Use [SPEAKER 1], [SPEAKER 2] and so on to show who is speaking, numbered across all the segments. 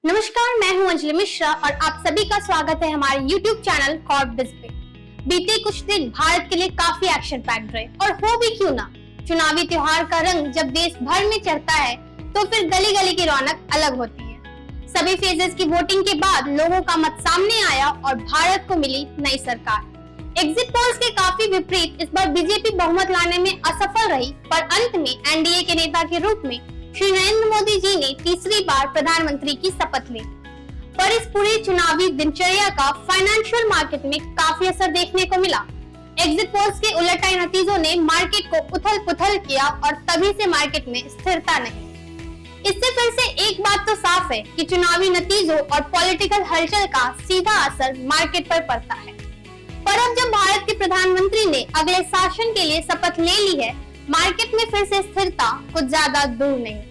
[SPEAKER 1] नमस्कार, मैं हूं अंजलि मिश्रा और आप सभी का स्वागत है हमारे YouTube चैनल कॉर्प बिज पे। बीते कुछ दिन भारत के लिए काफी एक्शन पैक्ड रहे और हो भी क्यों ना। चुनावी त्योहार का रंग जब देश भर में चढ़ता है तो फिर गली गली की रौनक अलग होती है। सभी फेजेस की वोटिंग के बाद लोगों का मत सामने आया और भारत को मिली नई सरकार। एग्जिट पोल्स के काफी विपरीत इस बार बीजेपी बहुमत लाने में असफल रही, पर अंत में एनडीए के नेता के रूप में श्री नरेंद्र मोदी जी ने तीसरी बार प्रधानमंत्री की शपथ ली। पर इस पूरी चुनावी दिनचर्या का फाइनेंशियल मार्केट में काफी असर देखने को मिला। एग्जिट पोल्स के उलट आए नतीजों ने मार्केट को उथल पुथल किया और तभी से मार्केट में स्थिरता नहीं। इससे फिर से एक बात तो साफ है कि चुनावी नतीजों और पॉलिटिकल हलचल का सीधा असर मार्केट पर पड़ता है। पर अब जब भारत के प्रधानमंत्री ने अगले शासन के लिए शपथ ले ली है, मार्केट में फिर से स्थिरता कुछ ज्यादा दूर नहीं।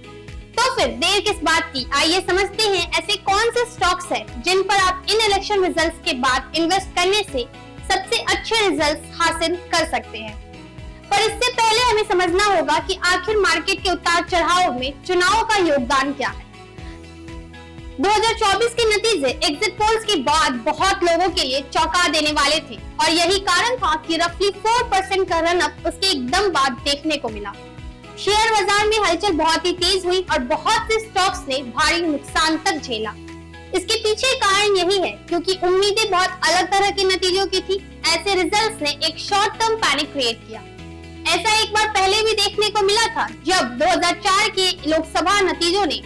[SPEAKER 1] तो फिर देर किस बात की, आइए समझते हैं ऐसे कौन से स्टॉक्स हैं जिन पर आप इन इलेक्शन रिजल्ट्स के बाद इन्वेस्ट करने से सबसे अच्छे रिजल्ट्स हासिल कर सकते हैं। पर इससे पहले हमें समझना होगा कि आखिर मार्केट के उतार चढ़ाव में चुनाव का योगदान क्या है। 2024 के नतीजे एग्जिट पोल्स के बाद बहुत लोगों के लिए चौंका देने वाले थे और यही कारण था कि रफली 4% का रन अप उसके एकदम बाद देखने को मिला। शेयर बाजार में हलचल बहुत ही तेज हुई और बहुत से स्टॉक्स ने भारी नुकसान तक झेला। इसके पीछे कारण यही है क्योंकि उम्मीदें बहुत अलग तरह के नतीजों की थी। ऐसे रिजल्ट्स ने एक शॉर्ट टर्म पैनिक क्रिएट किया। ऐसा एक बार पहले भी देखने को मिला था जब 2004 के लोकसभा नतीजों ने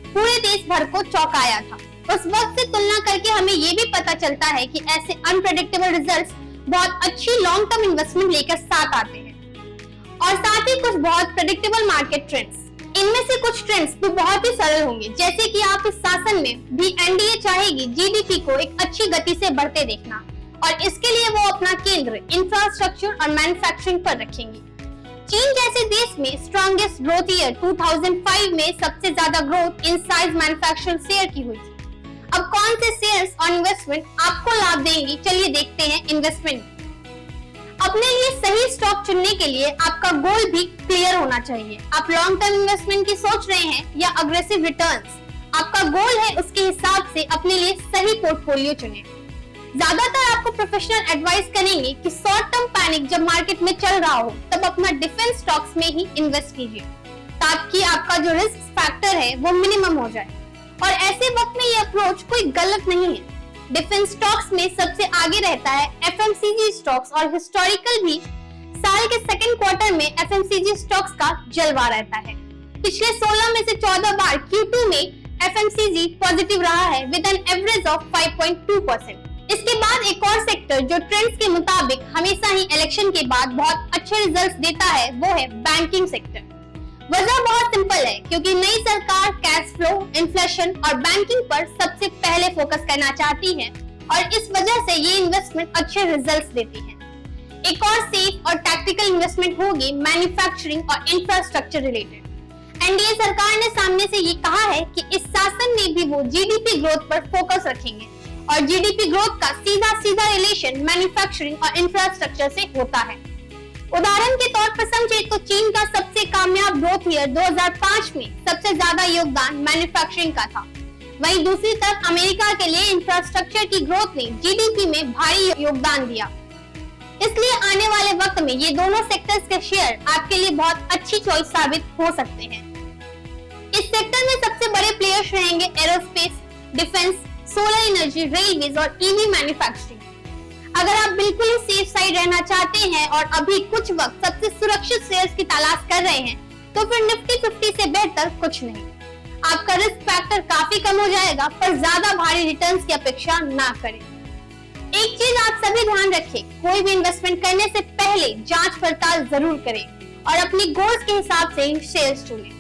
[SPEAKER 1] पूरे देश भर को चौंकाया था। उस वक्त से तुलना करके हमें ये भी पता चलता है कि ऐसे अनप्रेडिक्टेबल रिजल्ट्स बहुत अच्छी लॉन्ग टर्म इन्वेस्टमेंट लेकर साथ आते हैं। और साथ ही कुछ बहुत प्रेडिक्टेबल मार्केट ट्रेंड्स। इनमें से कुछ ट्रेंड्स तो बहुत ही सरल होंगे, जैसे कि आप इस शासन में भी एनडीए चाहेगी जीडीपी को एक अच्छी गति से बढ़ते देखना और इसके लिए वो अपना केंद्र इंफ्रास्ट्रक्चर और मैन्युफैक्चरिंग पर रखेंगी। चीन जैसे देश में स्ट्रॉन्गेस्ट ग्रोथ ईयर 2005 में सबसे ज्यादा growth in size manufacturing share की हुई थी। अब कौन से शेयर्स और इन्वेस्टमेंट आपको लाभ देंगी, चलिए देखते हैं इन्वेस्टमेंट। अपने लिए सही स्टॉक चुनने के लिए आपका गोल भी क्लियर होना चाहिए। आप लॉन्ग टर्म इन्वेस्टमेंट की सोच रहे हैं या अग्रेसिव रिटर्न्स, आपका गोल है उसके हिसाब से अपने लिए सही पोर्टफोलियो चुनें। ज्यादातर आपको प्रोफेशनल एडवाइस करेंगे कि शॉर्ट टर्म पैनिक जब मार्केट में चल रहा हो तब अपना डिफेंस स्टॉक्स में ही इन्वेस्ट कीजिए ताकि आपका जो रिस्क फैक्टर है वो मिनिमम हो जाए। और ऐसे वक्त में ये अप्रोच कोई गलत नहीं है। डिफेंस स्टॉक्स में सबसे आगे रहता है एफएमसीजी स्टॉक्स और हिस्टोरिकल भी साल के सेकंड क्वार्टर में एफएमसीजी स्टॉक्स का जलवा रहता है। पिछले 16 में से 14 बार Q2 में एफएमसीजी पॉजिटिव रहा है विद एन एवरेज ऑफ 5.2%। इसके बाद एक और सेक्टर जो ट्रेंड्स के मुताबिक हमेशा ही इलेक्शन के बाद बहुत अच्छे रिजल्ट्स देता है वो है बैंकिंग सेक्टर। वजह बहुत सिंपल है, क्योंकि नई सरकार कैश फ्लो, इन्फ्लेशन और बैंकिंग पर सबसे पहले फोकस करना चाहती है और इस वजह से ये इन्वेस्टमेंट अच्छे रिजल्ट्स देती है। एक और सेफ और टैक्टिकल इन्वेस्टमेंट होगी मैन्युफैक्चरिंग और इंफ्रास्ट्रक्चर रिलेटेड। एनडीए सरकार ने सामने से ये कहा है कि इस शासन में भी वो जीडीपी ग्रोथ पर फोकस रखेंगे और जीडीपी ग्रोथ का सीधा रिलेशन मैन्युफैक्चरिंग और इंफ्रास्ट्रक्चर से होता है। उदाहरण के तौर पर समझे तो चीन का सबसे कामयाब ग्रोथ ईयर 2005 में सबसे ज्यादा योगदान मैन्युफैक्चरिंग का था। वहीं दूसरी तरफ अमेरिका के लिए इंफ्रास्ट्रक्चर की ग्रोथ ने जीडीपी में भारी योगदान दिया। इसलिए आने वाले वक्त में ये दोनों सेक्टर्स के शेयर आपके लिए बहुत अच्छी चॉइस साबित हो सकते हैं। इस सेक्टर में सबसे बड़े प्लेयर्स रहेंगे aerospace, defence, solar energy, railways और ईवी मैन्युफैक्चरिंग। अगर आप बिल्कुल ही सेफ साइड रहना चाहते हैं और अभी कुछ वक्त सबसे सुरक्षित शेयर्स की तलाश कर रहे हैं तो फिर निफ्टी 50 से बेहतर कुछ नहीं। आपका रिस्क फैक्टर काफी कम हो जाएगा, पर ज्यादा भारी रिटर्न्स की अपेक्षा ना करें। एक चीज आप सभी ध्यान रखें, कोई भी इन्वेस्टमेंट करने से पहले जांच पड़ताल जरूर करें और अपनी गोल्स के हिसाब से शेयर्स चुनें।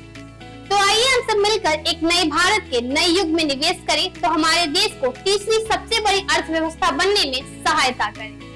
[SPEAKER 1] तो आइए हम सब मिलकर एक नए भारत के नए युग में निवेश करें तो हमारे देश को तीसरी सबसे बड़ी अर्थव्यवस्था बनने में सहायता करें।